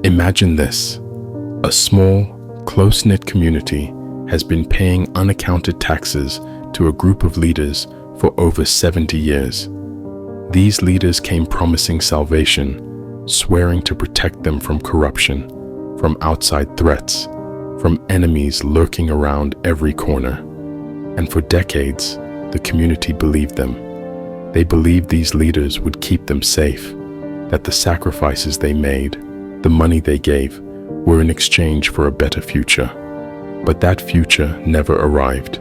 Imagine this. A small, close-knit community has been paying unaccounted taxes to a group of leaders for over 70 years. These leaders came promising salvation, swearing to protect them from corruption, from outside threats, from enemies lurking around every corner. And for decades, the community believed them. They believed these leaders would keep them safe, that the sacrifices they made, the money they gave, were in exchange for a better future. But that future never arrived.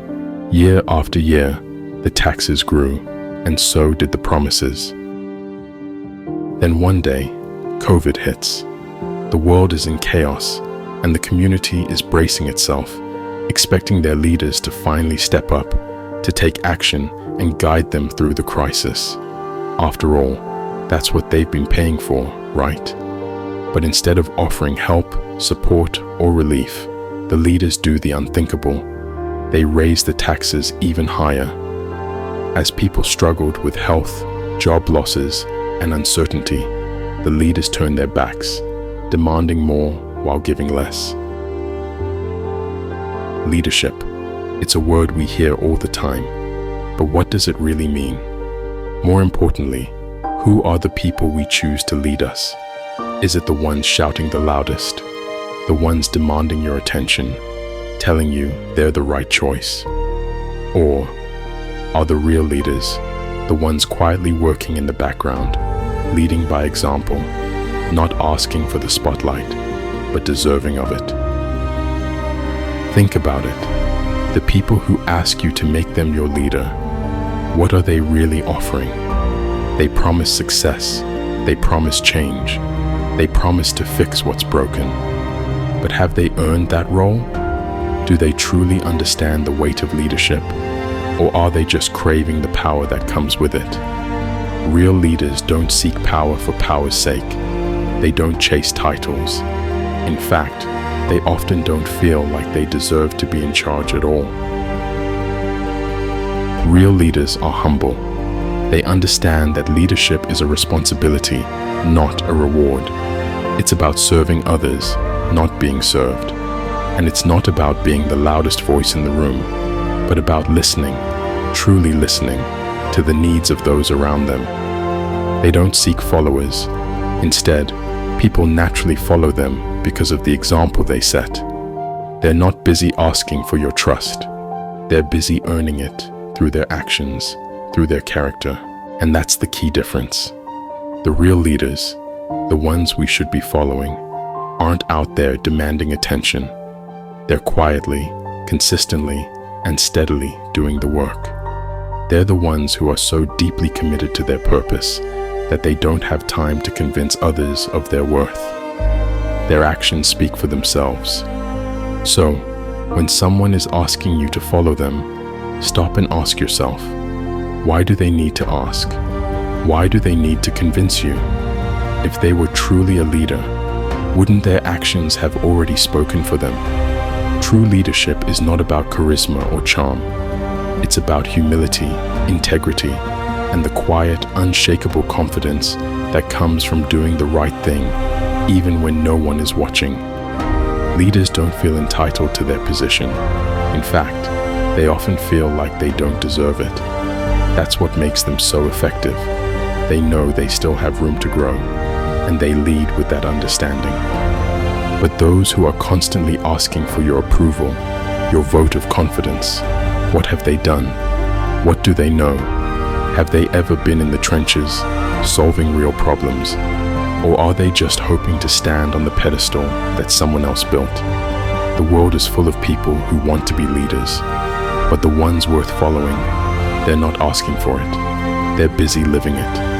Year after year, the taxes grew, and so did the promises. Then one day, COVID hits. The world is in chaos, and the community is bracing itself, expecting their leaders to finally step up, to take action and guide them through the crisis. After all, that's what they've been paying for, right? But instead of offering help, support, or relief, the leaders do the unthinkable. They raise the taxes even higher. As people struggled with health, job losses, and uncertainty, the leaders turned their backs, demanding more while giving less. Leadership. It's a word we hear all the time, but what does it really mean? More importantly, who are the people we choose to lead us? Is it the ones shouting the loudest, the ones demanding your attention, telling you they're the right choice? Or are the real leaders the ones quietly working in the background, leading by example, not asking for the spotlight, but deserving of it? Think about it. The people who ask you to make them your leader, what are they really offering? They promise success, they promise change, they promise to fix what's broken. But have they earned that role? Do they truly understand the weight of leadership? Or are they just craving the power that comes with it? Real leaders don't seek power for power's sake. They don't chase titles. In fact, they often don't feel like they deserve to be in charge at all. Real leaders are humble. They understand that leadership is a responsibility, not a reward. It's about serving others, not being served. And it's not about being the loudest voice in the room, but about listening, truly listening, to the needs of those around them. They don't seek followers. Instead, people naturally follow them because of the example they set. They're not busy asking for your trust. They're busy earning it through their actions, through their character. And that's the key difference. The real leaders, the ones we should be following, aren't out there demanding attention. They're quietly, consistently, and steadily doing the work. They're the ones who are so deeply committed to their purpose that they don't have time to convince others of their worth. Their actions speak for themselves. So, when someone is asking you to follow them, stop and ask yourself, why do they need to ask? Why do they need to convince you? If they were truly a leader, wouldn't their actions have already spoken for them? True leadership is not about charisma or charm. It's about humility, integrity, and the quiet, unshakable confidence that comes from doing the right thing, even when no one is watching. Leaders don't feel entitled to their position. In fact, they often feel like they don't deserve it. That's what makes them so effective. They know they still have room to grow, and they lead with that understanding. But those who are constantly asking for your approval, your vote of confidence, what have they done? What do they know? Have they ever been in the trenches, solving real problems? Or are they just hoping to stand on the pedestal that someone else built? The world is full of people who want to be leaders, but the ones worth following, they're not asking for it. They're busy living it.